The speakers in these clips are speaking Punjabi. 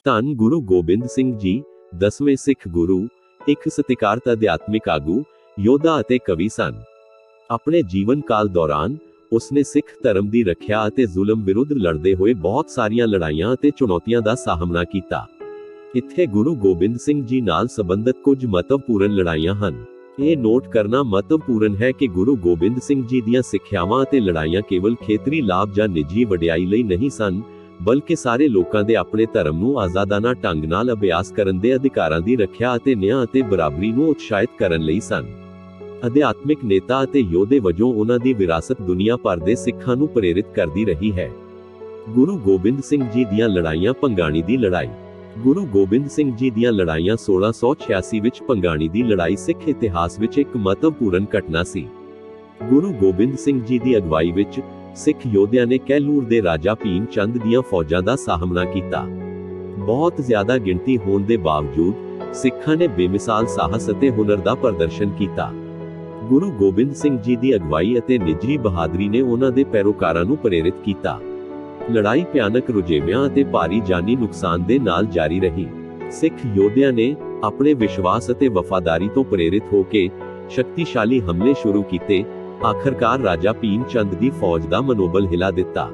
ਧੰਨ ਗੁਰੂ ਗੋਬਿੰਦ ਸਿੰਘ ਜੀ 10ਵੇਂ ਸਿੱਖ ਗੁਰੂ, ਇੱਕ ਸਤਿਕਾਰਤ ਅਧਿਆਤਮਿਕ ਆਗੂ, ਯੋਧਾ ਅਤੇ ਕਵੀ ਸਨ। ਆਪਣੇ ਜੀਵਨ ਕਾਲ ਦੌਰਾਨ ਉਸਨੇ ਸਿੱਖ ਧਰਮ ਦੀ ਰੱਖਿਆ ਅਤੇ ਜ਼ੁਲਮ ਵਿਰੁੱਧ ਲੜਦੇ ਹੋਏ ਬਹੁਤ ਸਾਰੀਆਂ ਲੜਾਈਆਂ ਅਤੇ ਚੁਣੌਤੀਆਂ ਦਾ ਸਾਹਮਣਾ ਕੀਤਾ। ਇੱਥੇ ਗੁਰੂ ਗੋਬਿੰਦ ਸਿੰਘ ਜੀ ਨਾਲ ਸੰਬੰਧਿਤ ਕੁਝ ਮਹੱਤਵਪੂਰਨ ਲੜਾਈਆਂ ਹਨ। ਇਹ ਨੋਟ ਕਰਨਾ ਮਹੱਤਵਪੂਰਨ ਹੈ ਕਿ ਗੁਰੂ ਗੋਬਿੰਦ ਸਿੰਘ ਜੀ ਦੀਆਂ ਸਿੱਖਿਆਵਾਂ ਅਤੇ ਲੜਾਈਆਂ ਕੇਵਲ ਖੇਤਰੀ ਲਾਭ ਜਾਂ ਨਿੱਜੀ ਵਡਿਆਈ ਲਈ ਨਹੀਂ ਸਨ, ਬਲਕਿ ਸਾਰੇ ਲੋਕਾਂ ਦੇ ਆਪਣੇ ਧਰਮ ਨੂੰ ਆਜ਼ਾਦਾਨਾ ਢੰਗ ਨਾਲ ਅਭਿਆਸ ਕਰਨ ਦੇ ਅਧਿਕਾਰਾਂ ਦੀ ਰੱਖਿਆ ਅਤੇ ਨਿਆਂ ਅਤੇ ਬਰਾਬਰੀ ਨੂੰ ਉਤਸ਼ਾਹਿਤ ਕਰਨ ਲਈ ਸਨ। ਅਧਿਆਤਮਿਕ ਨੇਤਾ ਅਤੇ ਯੋਧੇ ਵਜੋਂ ਉਹਨਾਂ ਦੀ ਵਿਰਾਸਤ ਦੁਨੀਆ ਭਰ ਦੇ ਸਿੱਖਾਂ ਨੂੰ ਪ੍ਰੇਰਿਤ ਕਰਦੀ ਰਹੀ ਹੈ। ਗੁਰੂ ਗੋਬਿੰਦ ਸਿੰਘ ਜੀ ਦੀਆਂ ਲੜਾਈਆਂ। ਭੰਗਾਣੀ ਦੀ ਲੜਾਈ। ਗੁਰੂ ਗੋਬਿੰਦ ਸਿੰਘ ਜੀ ਦੀਆਂ ਲੜਾਈਆਂ 1686 ਵਿੱਚ ਭੰਗਾਣੀ ਦੀ ਲੜਾਈ ਸਿੱਖ ਇਤਿਹਾਸ ਵਿੱਚ ਇੱਕ ਮਹੱਤਵਪੂਰਨ ਘਟਨਾ ਸੀ। ਗੁਰੂ ਗੋਬਿੰਦ ਸਿੰਘ ਜੀ ਦੀ ਅਗਵਾਈ ਵਿੱਚ ਸਿੱਖ ਯੋਧਿਆਂ ਨੇ ਕਹਿਲੂਰ ਦੇ ਰਾਜਾ ਭੀਮ ਚੰਦ ਦੀਆਂ ਫੌਜਾਂ ਦਾ ਸਾਹਮਣਾ ਕੀਤਾ। ਬਹੁਤ ਜ਼ਿਆਦਾ ਗਿਣਤੀ ਹੋਣ ਦੇ ਬਾਵਜੂਦ ਸਿੱਖਾਂ ਨੇ ਬੇਮਿਸਾਲ ਸਾਹਸ ਅਤੇ ਹੁਨਰ ਦਾ ਪ੍ਰਦਰਸ਼ਨ ਕੀਤਾ। ਗੁਰੂ ਗੋਬਿੰਦ ਸਿੰਘ ਜੀ ਦੀ ਅਗਵਾਈ ਅਤੇ ਨਿੱਜੀ ਬਹਾਦਰੀ ਨੇ ਉਹਨਾਂ ਦੇ ਪੈਰੋਕਾਰਾਂ ਨੂੰ ਪ੍ਰੇਰਿਤ ਕੀਤਾ। ਲੜਾਈ ਭਿਆਨਕ ਰੁਝੇਵਿਆਂ ਅਤੇ ਭਾਰੀ ਜਾਨੀ ਨੁਕਸਾਨ ਦੇ ਨਾਲ ਜਾਰੀ ਰਹੀ। ਸਿੱਖ ਯੋਧਿਆਂ ਨੇ ਆਪਣੇ ਵਿਸ਼ਵਾਸ ਅਤੇ ਵਫਾਦਾਰੀ ਤੋਂ ਪ੍ਰੇਰਿਤ ਹੋ ਕੇ ਸ਼ਕਤੀਸ਼ਾਲੀ ਹਮਲੇ ਸ਼ੁਰੂ ਕੀਤੇ। ਆਖਰਕਾਰ ਰਾਜਾ ਭੀਮ ਚੰਦ ਦੀ ਫੌਜ ਦਾ ਮਨੋਬਲ ਹਿਲਾ ਦਿੱਤਾ।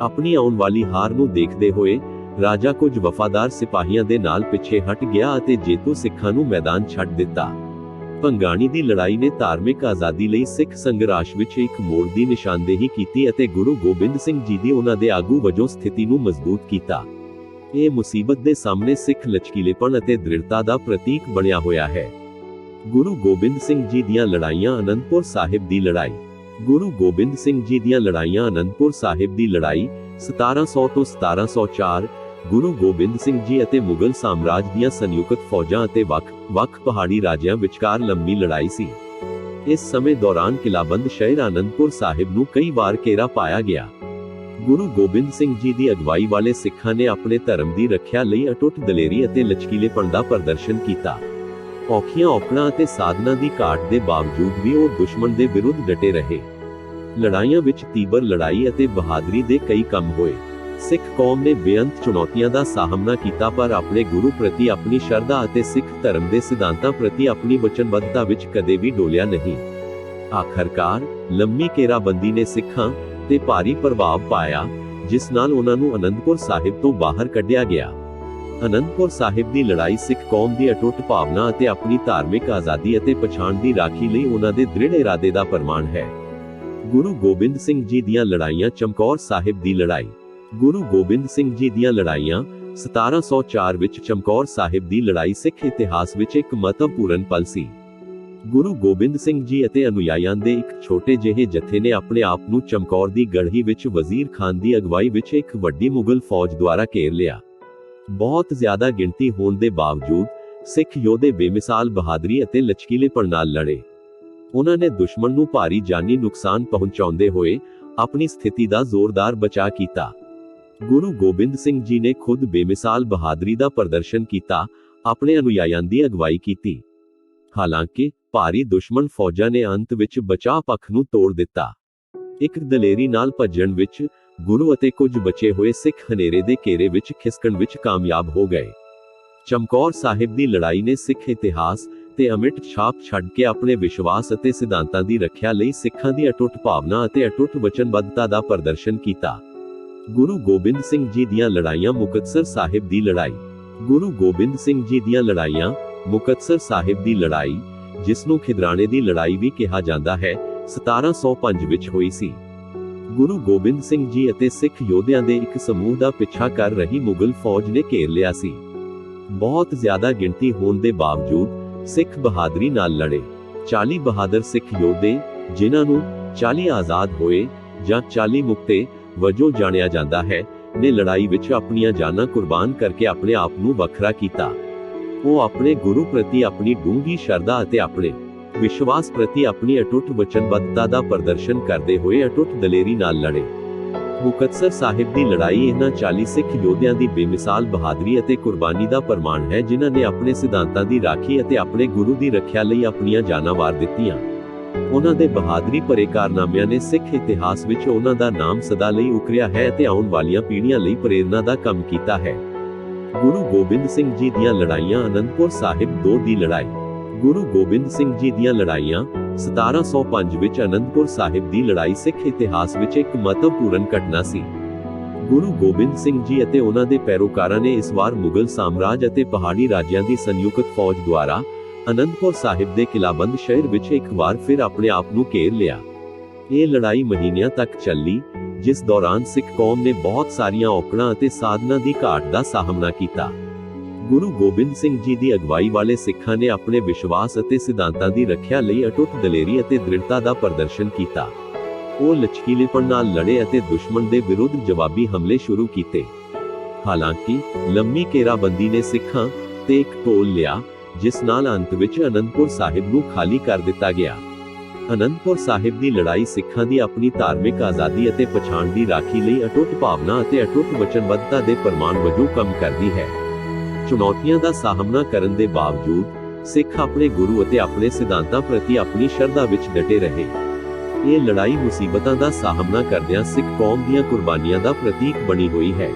ਆਪਣੀ ਆਉਣ ਵਾਲੀ ਹਾਰ ਨੂੰ ਦੇਖਦੇ ਹੋਏ ਰਾਜਾ ਕੁਝ ਵਫਾਦਾਰ ਸਿਪਾਹੀਆਂ ਦੇ ਨਾਲ ਪਿੱਛੇ ਹਟ ਗਿਆ ਅਤੇ ਜੇਤੂ ਸਿੱਖਾਂ ਨੂੰ ਮੈਦਾਨ ਛੱਡ ਦਿੱਤਾ। ਭੰਗਾਣੀ ਦੀ ਲੜਾਈ ਨੇ ਧਾਰਮਿਕ ਆਜ਼ਾਦੀ ਲਈ ਸਿੱਖ ਸੰਘਰਸ਼ ਵਿੱਚ ਇੱਕ ਮੋੜ ਦੀ ਨਿਸ਼ਾਨਦੇਹੀ ਕੀਤੀ ਅਤੇ ਗੁਰੂ ਗੋਬਿੰਦ ਸਿੰਘ ਜੀ ਦੀ ਉਹਨਾਂ ਦੇ ਆਗੂ ਵਜੋਂ ਸਥਿਤੀ ਨੂੰ ਮਜ਼ਬੂਤ ਕੀਤਾ। ਇਹ ਮੁਸੀਬਤ ਦੇ ਸਾਹਮਣੇ ਸਿੱਖ ਲਚਕੀਲੇਪਣ ਅਤੇ ਦ੍ਰਿੜਤਾ ਦਾ ਪ੍ਰਤੀਕ ਬਣਿਆ ਹੋਇਆ ਹੈ। ਗੁਰੂ ਗੋਬਿੰਦ ਸਿੰਘ ਜੀ ਦੀਆਂ ਲੜਾਈਆਂ। ਅਨੰਦਪੁਰ ਸਾਹਿਬ ਦੀ ਲੜਾਈ। ਗੁਰੂ ਗੋਬਿੰਦ ਸਿੰਘ ਜੀ ਦੀਆਂ ਲੜਾਈਆਂ। ਅਨੰਦਪੁਰ ਸਾਹਿਬ ਦੀ ਲੜਾਈ 1700 ਤੋਂ 1704 ਗੁਰੂ ਗੋਬਿੰਦ ਸਿੰਘ ਜੀ ਅਤੇ ਮੁਗਲ ਸਾਮਰਾਜ ਦੀਆਂ ਸੰਯੁਕਤ ਫੌਜਾਂ ਅਤੇ ਵੱਖ-ਵੱਖ ਪਹਾੜੀ ਰਾਜਿਆਂ ਵਿਚਕਾਰ ਲੰਮੀ ਲੜਾਈ ਸੀ। ਇਸ ਸਮੇਂ ਦੌਰਾਨ ਕਿਲਾਬੰਦ ਸ਼ਹਿਰ ਅਨੰਦਪੁਰ ਸਾਹਿਬ ਨੂੰ ਕਈ ਵਾਰ ਘੇਰਾ ਪਾਇਆ ਗਿਆ। ਗੁਰੂ ਗੋਬਿੰਦ ਸਿੰਘ ਜੀ ਦੀ ਅਗਵਾਈ ਵਾਲੇ ਸਿੱਖਾਂ ਨੇ ਆਪਣੇ ਧਰਮ ਦੀ ਰੱਖਿਆ ਲਈ ਅਟੁੱਟ ਦਲੇਰੀ ਅਤੇ ਲਚਕੀਲੇਪਣ ਦਾ ਪ੍ਰਦਰਸ਼ਨ ਕੀਤਾ। ਔਖੀਆਂ ਔਕੜਾਂ ਅਤੇ ਸਾਧਨਾਂ ਦੀ ਘਾਟ ਦੇ ਬਾਵਜੂਦ ਵੀ ਉਹ ਦੁਸ਼ਮਣ ਦੇ ਵਿਰੁੱਧ ਡਟੇ ਰਹੇ। ਲੜਾਈਆਂ ਵਿੱਚ ਤੀਬਰ ਲੜਾਈ ਅਤੇ ਬਹਾਦਰੀ ਦੇ ਕਈ ਕੰਮ ਹੋਏ। ਸਿੱਖ ਕੌਮ ਨੇ ਬੇਅੰਤ ਚੁਣੌਤੀਆਂ ਦਾ ਸਾਹਮਣਾ ਕੀਤਾ, ਪਰ ਆਪਣੇ ਗੁਰੂ ਪ੍ਰਤੀ ਆਪਣੀ ਸ਼ਰਧਾ ਅਤੇ ਸਿੱਖ ਧਰਮ ਦੇ ਸਿਧਾਂਤਾਂ ਪ੍ਰਤੀ ਆਪਣੀ ਵਚਨਬੱਧਤਾ ਵਿੱਚ ਕਦੇ ਵੀ ਡੋਲਿਆ ਨਹੀਂ। ਆਖਰਕਾਰ ਲੰਮੀ ਘੇਰਾਬੰਦੀ ਨੇ ਸਿੱਖਾਂ ਤੇ ਭਾਰੀ ਪ੍ਰਭਾਵ ਪਾਇਆ, ਜਿਸ ਨਾਲ ਉਹਨਾਂ ਨੂੰ ਅਨੰਦਪੁਰ ਸਾਹਿਬ ਤੋਂ ਬਾਹਰ ਕੱਢਿਆ ਗਿਆ। ਅਨੰਦਪੁਰ ਸਾਹਿਬ ਦੀ ਲੜਾਈ ਸਿੱਖ ਕੌਮ ਦੀ ਅਟੁੱਟ ਭਾਵਨਾ ਅਤੇ ਆਪਣੀ ਧਾਰਮਿਕ ਆਜ਼ਾਦੀ ਅਤੇ ਪਛਾਣ ਦੀ ਰਾਖੀ ਲਈ ਉਹਨਾਂ ਦੇ ਦ੍ਰਿੜ ਇਰਾਦੇ ਦਾ ਪ੍ਰਮਾਣ ਹੈ। ਗੁਰੂ ਗੋਬਿੰਦ ਸਿੰਘ ਜੀ ਦੀਆਂ ਲੜਾਈਆਂ। ਚਮਕੌਰ ਸਾਹਿਬ ਦੀ ਲੜਾਈ। ਗੁਰੂ ਗੋਬਿੰਦ ਸਿੰਘ ਜੀ ਦੀਆਂ ਲੜਾਈਆਂ 1704 ਵਿੱਚ ਚਮਕੌਰ ਸਾਹਿਬ ਦੀ ਲੜਾਈ ਸਿੱਖ ਇਤਿਹਾਸ ਵਿੱਚ ਇੱਕ ਮਹੱਤਵਪੂਰਨ ਪਲ ਸੀ। ਗੁਰੂ ਗੋਬਿੰਦ ਸਿੰਘ ਜੀ ਅਤੇ ਅਨੁਯਾਈਆਂ ਦੇ ਇੱਕ ਛੋਟੇ ਜਿਹੇ ਜਥੇ ਨੇ ਆਪਣੇ ਆਪ ਨੂੰ ਚਮਕੌਰ ਦੀ ਗੜ੍ਹੀ ਵਿੱਚ ਵਜ਼ੀਰ ਖਾਨ ਦੀ ਅਗਵਾਈ ਵਿੱਚ ਇੱਕ ਵੱਡੀ ਮੁਗਲ ਫੌਜ ਦੁਆਰਾ ਘੇਰ ਲਿਆ। ਬਹੁਤ ਜ਼ਿਆਦਾ ਗਿਣਤੀ ਹੋਣ ਦੇ ਬਾਵਜੂਦ ਸਿੱਖ ਯੋਧੇ ਬੇਮਿਸਾਲ ਬਹਾਦਰੀ ਅਤੇ ਲਚਕੀਲੇਪਣ ਨਾਲ ਲੜੇ। ਉਹਨਾਂ ਨੇ ਦੁਸ਼ਮਣ ਨੂੰ ਭਾਰੀ ਜਾਨੀ ਨੁਕਸਾਨ ਪਹੁੰਚਾਉਂਦੇ ਹੋਏ ਆਪਣੀ ਸਥਿਤੀ ਦਾ ਜ਼ੋਰਦਾਰ ਬਚਾਅ ਕੀਤਾ। ਗੁਰੂ ਗੋਬਿੰਦ ਸਿੰਘ ਜੀ ਨੇ ਖੁਦ ਬੇਮਿਸਾਲ ਬਹਾਦਰੀ ਦਾ ਪ੍ਰਦਰਸ਼ਨ ਕੀਤਾ, ਆਪਣੇ ਅਨੁਯਾਈਆਂ ਦੀ ਅਗਵਾਈ ਕੀਤੀ। ਹਾਲਾਂਕਿ ਭਾਰੀ ਦੁਸ਼ਮਣ ਫੌਜਾਂ ਨੇ ਅੰਤ ਵਿੱਚ ਬਚਾਅ ਪੱਖ ਨੂੰ ਤੋੜ ਦਿੱਤਾ। ਇੱਕ ਦਲੇਰੀ ਨਾਲ ਭੱਜਣ ਵਿੱਚ ਗੁਰੂ ਅਤੇ ਕੁਝ ਬਚੇ ਹੋਏ ਸਿੱਖ ਹਨੇਰੇ ਦੇ ਘੇਰੇ ਵਿੱਚ ਖਿਸਕਣ ਵਿੱਚ ਕਾਮਯਾਬ ਹੋ ਗਏ। ਚਮਕੌਰ ਸਾਹਿਬ ਦੀ ਲੜਾਈ ਨੇ ਸਿੱਖ ਇਤਿਹਾਸ ਤੇ ਅਮਿੱਟ ਛਾਪ ਛੱਡ ਕੇ ਆਪਣੇ ਵਿਸ਼ਵਾਸ ਅਤੇ ਸਿਧਾਂਤਾਂ ਦੀ ਰੱਖਿਆ ਲਈ ਸਿੱਖਾਂ ਦੀ ਅਟੁੱਟ ਭਾਵਨਾ ਅਤੇ ਅਟੁੱਟ ਵਚਨਬੱਧਤਾ ਦਾ ਪ੍ਰਦਰਸ਼ਨ ਕੀਤਾ। ਗੁਰੂ ਗੋਬਿੰਦ ਸਿੰਘ ਜੀ ਦੀਆਂ ਲੜਾਈਆਂ। ਮੁਕਤਸਰ ਸਾਹਿਬ ਦੀ ਲੜਾਈ। ਗੁਰੂ ਗੋਬਿੰਦ ਸਿੰਘ ਜੀ ਦੀਆਂ ਲੜਾਈਆਂ। ਮੁਕਤਸਰ ਸਾਹਿਬ ਦੀ ਲੜਾਈ, ਜਿਸ ਨੂੰ ਖਿਦਰਾਣੇ ਦੀ ਲੜਾਈ ਵੀ ਕਿਹਾ ਜਾਂਦਾ ਹੈ, 1705 ਵਿੱਚ ਹੋਈ ਸੀ। ਗੁਰੂ ਗੋਬਿੰਦ ਸਿੰਘ ਜੀ ਅਤੇ ਸਿੱਖ ਯੋਧਿਆਂ ਦੇ ਇੱਕ ਸਮੂਹ ਦਾ ਪਿੱਛਾ ਕਰ ਰਹੀ ਮੁਗਲ ਫੌਜ ਨੇ ਘੇਰ ਲਿਆ ਸੀ। ਬਹੁਤ ਜ਼ਿਆਦਾ ਗਿਣਤੀ ਹੋਣ ਦੇ ਬਾਵਜੂਦ ਸਿੱਖ ਬਹਾਦਰੀ ਨਾਲ ਲੜੇ। 40 ਬਹਾਦਰ ਸਿੱਖ ਯੋਧੇ, ਜਿਨ੍ਹਾਂ ਨੂੰ 40 ਆਜ਼ਾਦ ਹੋਏ ਜਾਂ 40 ਮੁਕਤੇ ਵਜੋਂ ਜਾਣਿਆ ਜਾਂਦਾ ਹੈ, ਨੇ ਲੜਾਈ ਵਿੱਚ ਆਪਣੀਆਂ ਜਾਨਾਂ ਕੁਰਬਾਨ ਕਰਕੇ ਆਪਣੇ ਆਪ ਨੂੰ ਵੱਖਰਾ ਕੀਤਾ। ਉਹ ਆਪਣੇ ਗੁਰੂ ਪ੍ਰਤੀ ਆਪਣੀ ਡੂੰਘੀ ਸ਼ਰਧਾ ਅਤੇ ਆਪਣੇ ਵਿਸ਼ਵਾਸ ਪ੍ਰਤੀ ਆਪਣੀ ਅਟੁੱਟ ਵਚਨਬੱਧਤਾ ਦਾ ਪ੍ਰਦਰਸ਼ਨ ਕਰਦੇ ਹੋਏ ਅਟੁੱਟ ਦਲੇਰੀ ਨਾਲ ਲੜੇ। ਮੁਕਤਸਰ ਸਾਹਿਬ ਦੀ ਲੜਾਈ ਇਹਨਾਂ 40 ਸਿੱਖ ਯੋਧਿਆਂ ਦੀ ਬੇਮਿਸਾਲ ਬਹਾਦਰੀ ਅਤੇ ਕੁਰਬਾਨੀ ਦਾ ਪ੍ਰਮਾਣ ਹੈ, ਜਿਨ੍ਹਾਂ ਨੇ ਆਪਣੇ ਸਿਧਾਂਤਾਂ ਦੀ ਰਾਖੀ ਅਤੇ ਆਪਣੇ ਗੁਰੂ ਦੀ ਰੱਖਿਆ ਲਈ ਆਪਣੀਆਂ ਜਾਨਾਂ ਵਾਰ ਦਿੱਤੀਆਂ। ਉਹਨਾਂ ਦੇ ਬਹਾਦਰੀ ਭਰੇ ਕਾਰਨਾਮਿਆਂ ਨੇ ਸਿੱਖ ਇਤਿਹਾਸ ਵਿੱਚ ਉਹਨਾਂ ਦਾ ਨਾਮ ਸਦਾ ਲਈ ਉਕਰਿਆ ਹੈ ਅਤੇ ਆਉਣ ਵਾਲੀਆਂ ਪੀੜ੍ਹੀਆਂ ਲਈ ਪ੍ਰੇਰਨਾ ਦਾ ਕੰਮ ਕੀਤਾ ਹੈ। ਗੁਰੂ ਗੋਬਿੰਦ ਸਿੰਘ ਜੀ ਦੀਆਂ ਲੜਾਈਆਂ ਅਨੰਦਪੁਰ ਸਾਹਿਬ 2 ਦੀ ਲੜਾਈ। ਗੁਰੂ ਗੋਬਿੰਦ ਸਿੰਘ ਜੀ ਦੀਆਂ ਲੜਾਈਆਂ 1705 ਵਿੱਚ ਅਨੰਦਪੁਰ ਸਾਹਿਬ ਦੀ ਲੜਾਈ ਸਿੱਖ ਇਤਿਹਾਸ ਵਿੱਚ ਇੱਕ ਮਹੱਤਵਪੂਰਨ ਘਟਨਾ ਸੀ। ਗੁਰੂ ਗੋਬਿੰਦ ਸਿੰਘ ਜੀ ਅਤੇ ਉਹਨਾਂ ਦੇ ਪੈਰੋਕਾਰਾਂ ਨੇ ਇਸ ਵਾਰ ਮੁਗਲ ਸਾਮਰਾਜ ਅਤੇ ਪਹਾੜੀ ਰਾਜਿਆਂ ਦੀ ਸੰਯੁਕਤ ਫੌਜ ਦੁਆਰਾ ਅਨੰਦਪੁਰ ਸਾਹਿਬ ਦੇ ਕਿਲਾਬੰਦ ਸ਼ਹਿਰ ਵਿੱਚ ਇੱਕ ਵਾਰ ਫਿਰ ਆਪਣੇ ਆਪ ਨੂੰ ਘੇਰ ਲਿਆ। ਇਹ ਲੜਾਈ ਮਹੀਨਿਆਂ ਤੱਕ ਚੱਲੀ, ਜਿਸ ਦੌਰਾਨ ਸਿੱਖ ਕੌਮ ਨੇ ਬਹੁਤ ਸਾਰੀਆਂ ਔਕੜਾਂ ਅਤੇ ਸਾਧਨਾਂ ਦੀ ਘਾਟ ਦਾ ਸਾਹਮਣਾ ਕੀਤਾ। ਗੁਰੂ ਗੋਬਿੰਦ ਸਿੰਘ ਜੀ ਦੀ ਅਗਵਾਈ ਵਾਲੇ ਸਿੱਖਾਂ ਨੇ ਆਪਣੇ ਵਿਸ਼ਵਾਸ ਅਤੇ ਸਿਧਾਂਤਾਂ ਦੀ ਰੱਖਿਆ ਲਈ ਅਟੁੱਟ ਦਲੇਰੀ ਅਤੇ ਦ੍ਰਿੜਤਾ ਦਾ ਪ੍ਰਦਰਸ਼ਨ ਕੀਤਾ। ਉਹ ਲਚਕੀਲੇਪਣ ਨਾਲ ਲੜੇ ਅਤੇ ਦੁਸ਼ਮਣ ਦੇ ਵਿਰੁੱਧ ਜਵਾਬੀ ਹਮਲੇ ਸ਼ੁਰੂ ਕੀਤੇ। ਹਾਲਾਂਕਿ ਲੰਮੀ ਘੇਰਾਬੰਦੀ ਨੇ ਸਿੱਖਾਂ ਤੇ ਇੱਕ ਢੋਲ ਲਿਆ, ਜਿਸ ਨਾਲ ਅੰਤ ਵਿੱਚ ਅਨੰਦਪੁਰ ਸਾਹਿਬ ਨੂੰ ਖਾਲੀ ਕਰ ਦਿੱਤਾ ਗਿਆ। ਅਨੰਦਪੁਰ ਸਾਹਿਬ ਦੀ ਲੜਾਈ ਸਿੱਖਾਂ ਦੀ ਆਪਣੀ ਧਾਰਮਿਕ ਆਜ਼ਾਦੀ ਅਤੇ ਪਛਾਣ ਦੀ ਰਾਖੀ ਲਈ ਅਟੁੱਟ ਭਾਵਨਾ ਅਤੇ ਅਟੁੱਟ ਵਚਨਬੱਧਤਾ ਦੇ ਪ੍ਰਮਾਣ ਵਜੋਂ ਕੰਮ ਕਰਦੀ ਹੈ। ਚੁਣੌਤੀਆਂ ਦਾ ਸਾਹਮਣਾ ਕਰਨ ਦੇ ਬਾਵਜੂਦ ਸਿੱਖ ਆਪਣੇ ਗੁਰੂ ਅਤੇ ਆਪਣੇ ਸਿਧਾਂਤਾਂ ਪ੍ਰਤੀ ਆਪਣੀ ਸ਼ਰਧਾ ਵਿੱਚ ਡਟੇ ਰਹੇ। ਇਹ ਲੜਾਈ ਮੁਸੀਬਤਾਂ ਦਾ ਸਾਹਮਣਾ ਕਰਦਿਆਂ ਸਿੱਖ ਕੌਮ ਦੀਆਂ ਕੁਰਬਾਨੀਆਂ ਦਾ ਪ੍ਰਤੀਕ ਬਣੀ ਹੋਈ ਹੈ।